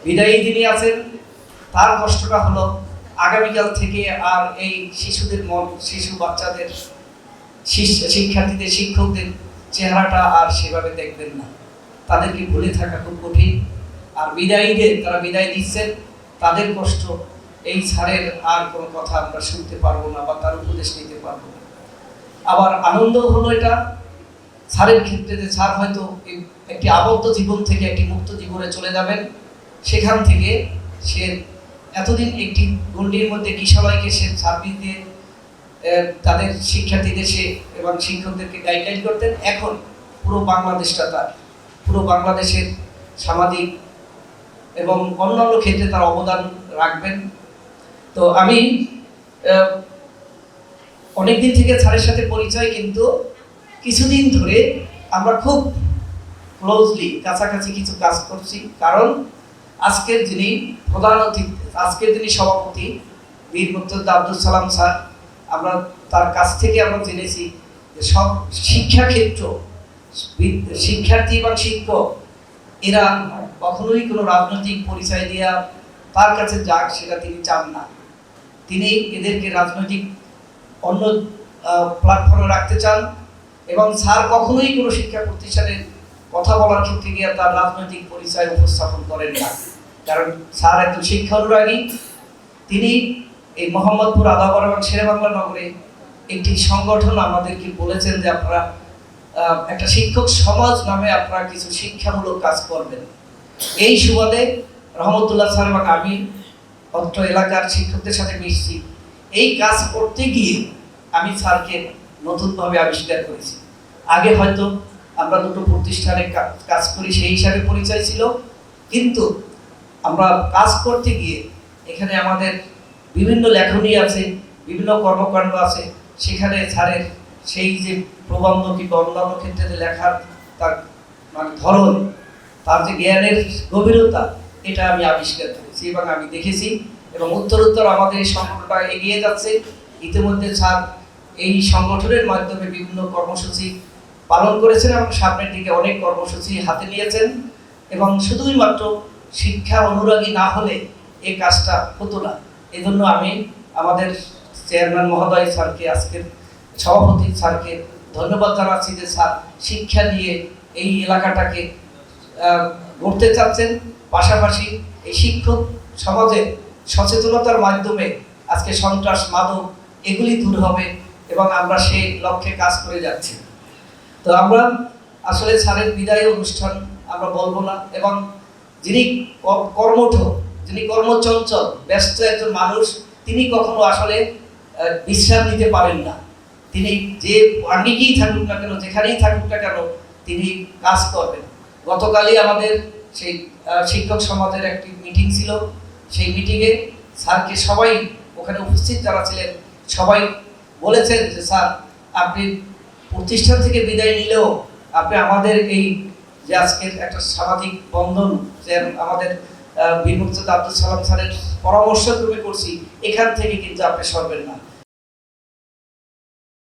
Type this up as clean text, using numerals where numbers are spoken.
বিদায়ী যিনি আছেন তার কষ্টটা হলো আগামীকাল থেকে আর এই শিশুদের শিশু বাচ্চাদের শিক্ষার্থীদের শিক্ষকদের চেহারাটা আর সেভাবে দেখবেন না, তাদেরকে ভুলে থাকা খুব কঠিন। আর বিদায়ীদের যারা বিদায় দিচ্ছেন তাদের কষ্ট, এই স্যারের আর কোনো কথা আমরা শুনতে পারবো না বা তার উপদেশ নিতে পারবো না। আবার আনন্দ হলো এটা স্যারের ক্ষেত্রে যে স্যার হয়তো একটি আবদ্ধ জীবন থেকে একটি মুক্ত জীবনে চলে যাবেন, সেখান থেকে সে এতদিন একটি গণ্ডির মধ্যে কিশোরীকে সে সার্ভিস দিয়ে তাদের শিক্ষার্থীদের সে এবং শিক্ষকদেরকে গাইডলাইন করতেন। এখন পুরো বাংলাদেশটা তার, পুরো বাংলাদেশের সামাজিক এবং অন্যান্য ক্ষেত্রে তার অবদান রাখবেন। তো আমি অনেকদিন থেকে স্যারের সাথে পরিচয়, কিন্তু কিছুদিন ধরে আমরা খুব ক্লোজলি কাছাকাছি কিছু কাজ করছি। কারণ আজকের যিনি প্রধান অতিথি, আজকের যিনি সভাপতি বীর মুক্তিযোদ্ধা আব্দুল সালাম স্যার, আমরা তার কাছ থেকে আমরা জেনেছি যে সব শিক্ষাক্ষেত্র, শিক্ষার্থী এবং শিক্ষক এরা কখনোই কোনো রাজনৈতিক পরিচয় দিয়া তার কাছে যাক সেটা তিনি চান না। তিনি এদেরকে রাজনৈতিক অন্য প্ল্যাটফর্মে রাখতে চান এবং স্যার কখনোই কোনো শিক্ষা প্রতিষ্ঠানের কথা বলার ক্ষেত্রে গিয়ে তার রাজনৈতিক পরিচয় উপস্থাপন করেন না। কারণ স্যার একজন শিক্ষা অনুরাগী। তিনি এই মোহাম্মদপুর, আদাবর এবং শেরেবাংলা নগরে একটি সংগঠন আমাদেরকে বলেছেন যে আপনারা একটা শিক্ষক সমাজ নামে আপনারা কিছু শিক্ষামূলক কাজ করবেন। এই সুবাদে রহমতুল্লাহ স্যার এবং আমি অত্র এলাকার শিক্ষকদের সাথে মিশছি। এই কাজ করতে গিয়ে আমি স্যারকে নতুনভাবে আবিষ্কার করেছি। আগে হয়তো আমরা দুটো প্রতিষ্ঠানে কাজ করি সেই হিসাবে পরিচয় ছিল, কিন্তু আমরা কাজ করতে গিয়ে এখানে আমাদের বিভিন্ন লেখনী আছে, বিভিন্ন কর্মকাণ্ড আছে, সেখানে স্যারের সেই যে প্রবন্ধ কিংবা অন্যান্য ক্ষেত্রে যে লেখার তার মানে ধরন, তার যে জ্ঞানের গভীরতা, এটা আমি আবিষ্কার করেছি এবং আমি দেখেছি এবং উত্তরোত্তর আমাদের এই সংগঠনটা এগিয়ে যাচ্ছে। ইতিমধ্যে স্যার এই সংগঠনের মাধ্যমে বিভিন্ন কর্মসূচি পালন করেছেন এবং সামনের দিকে অনেক কর্মসূচি হাতে নিয়েছেন। এবং শুধুই মাত্র শিক্ষা অনুরাগী না হলে এই কাজটা হতো না। এই জন্য আমি আমাদের চেয়ারম্যান মহোদয় স্যারকে, আজকের সভাপতি স্যারকে ধন্যবাদ জানাচ্ছি যে স্যার শিক্ষা নিয়ে এই এলাকাটাকে গড়তে চাচ্ছেন। পাশাপাশি এই শিক্ষক সমাজের সচেতনতার মাধ্যমে আজকে সন্ত্রাস, মাদক এগুলি দূর হবে এবং আমরা সেই লক্ষ্যে কাজ করে যাচ্ছি। তো আমরা আসলে স্যারের বিদায় অনুষ্ঠান আমরা বলবো না। এবং যিনি কর্মঠ, যিনি কর্মচঞ্চল, ব্যস্ত একজন মানুষ, তিনি কখনো আসলে বিশ্রাম নিতে পারেন না। তিনি যে আঙ্গিকেই থাকুক না কেন, যেখানেই থাকুক না কেন, তিনি কাজ করবেন। গতকালই আমাদের সেই শিক্ষক সমাজের একটি মিটিং ছিল। সেই মিটিংয়ে স্যারকে সবাই ওখানে উপস্থিত যারা ছিলেন সবাই বলেছেন যে স্যার আপনি প্রতিষ্ঠান থেকে বিদায় নিলেও আপনি আমাদের এই যে আজকের একটা সামাজিক বন্ধন যে আমাদের বীর মুক্তিযোদ্ধা আব্দুল সালাম স্যারের পরামর্শ ক্রমে করছি, এখান থেকে কিন্তু আপনি সরবেন না।